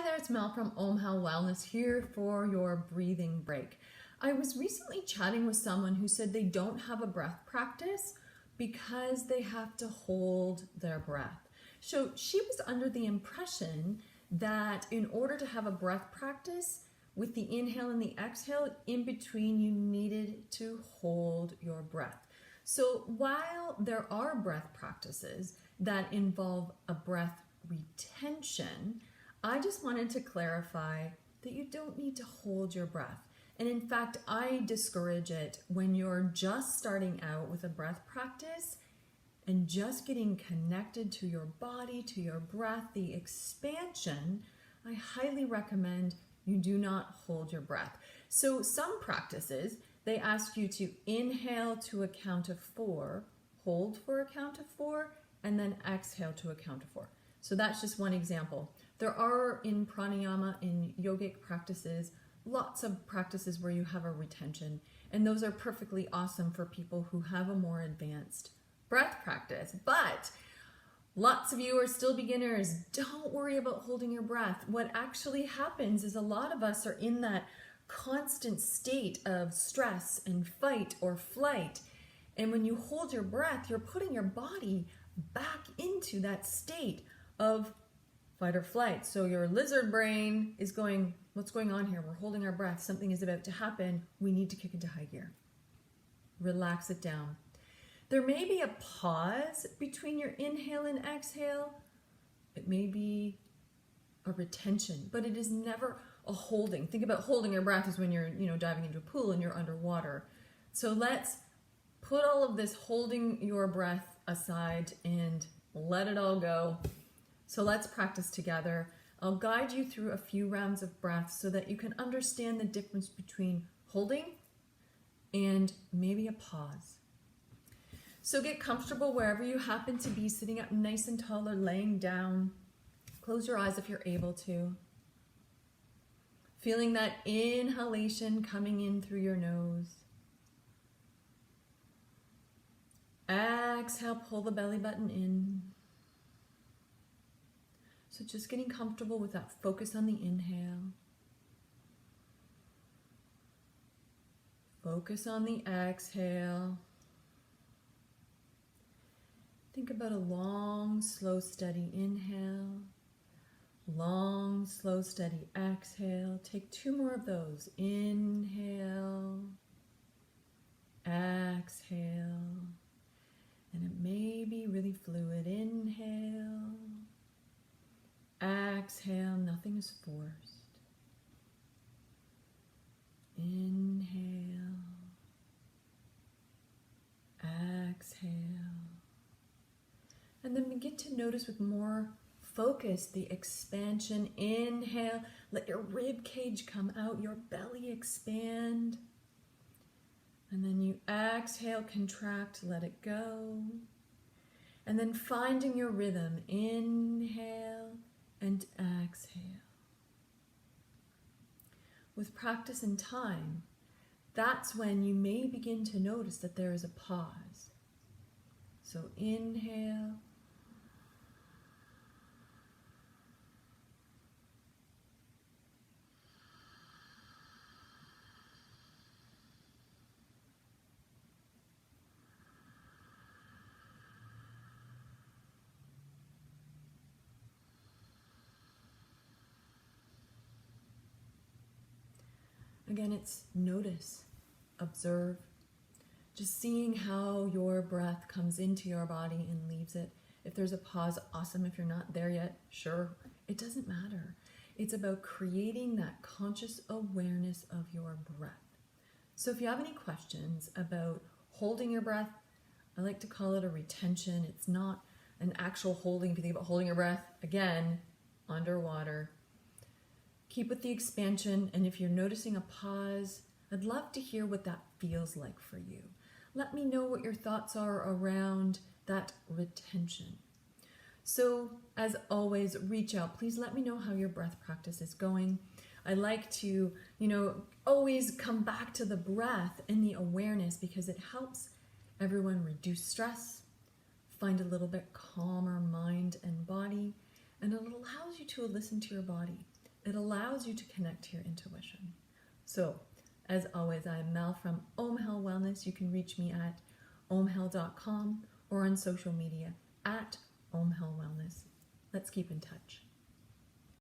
Hi there, it's Mel from Om Health Wellness here for your breathing break. I was recently chatting with someone who said they don't have a breath practice because they have to hold their breath. So she was under the impression that in order to have a breath practice with the inhale and the exhale, in between you needed to hold your breath. So while there are breath practices that involve a breath retention, I just wanted to clarify that you don't need to hold your breath. And in fact, I discourage it when you're just starting out with a breath practice and just getting connected to your body, to your breath, the expansion. I highly recommend you do not hold your breath. So some practices, they ask you to inhale to a count of 4, hold for a count of 4, and then exhale to a count of 4. So that's just one example. There are in pranayama, in yogic practices, lots of practices where you have a retention, and those are perfectly awesome for people who have a more advanced breath practice. But lots of you are still beginners. Don't worry about holding your breath. What actually happens is a lot of us are in that constant state of stress and fight or flight. And when you hold your breath, you're putting your body back into that state of fight or flight. So your lizard brain is going, what's going on here? We're holding our breath. Something is about to happen. We need to kick into high gear. Relax it down. There may be a pause between your inhale and exhale. It may be a retention, but it is never a holding. Think about holding your breath as when you're, diving into a pool and you're underwater. So let's put all of this holding your breath aside and let it all go. So let's practice together. I'll guide you through a few rounds of breath so that you can understand the difference between holding and maybe a pause. So get comfortable wherever you happen to be, sitting up nice and tall or laying down. Close your eyes if you're able to. Feeling that inhalation coming in through your nose. Exhale, pull the belly button in. So just getting comfortable with that focus on the inhale. Focus on the exhale. Think about a long, slow, steady inhale. Long, slow, steady exhale. Take 2 more of those. Inhale. Exhale. And it may be really fluid. Inhale. Exhale, nothing is forced. Inhale. Exhale. And then begin to notice with more focus the expansion. Inhale, let your rib cage come out, your belly expand. And then you exhale, contract, let it go. And then finding your rhythm. Inhale and exhale. With practice and time, that's when you may begin to notice that there is a pause. So inhale. Again, it's notice, observe, just seeing how your breath comes into your body and leaves it. If there's a pause, awesome. If you're not there yet, sure, it doesn't matter. It's about creating that conscious awareness of your breath. So if you have any questions about holding your breath, I like to call it a retention. It's not an actual holding. If you think about holding your breath, again, underwater. Keep with the expansion, and if you're noticing a pause, I'd love to hear what that feels like for you. Let me know what your thoughts are around that retention. So, as always, reach out. Please let me know how your breath practice is going. I like to, always come back to the breath and the awareness because it helps everyone reduce stress, find a little bit calmer mind and body, and it allows you to listen to your body. It allows you to connect to your intuition. So, as always, I'm Mel from Om Health Wellness. You can reach me at omhealth.com or on social media at Om Health Wellness. Let's keep in touch.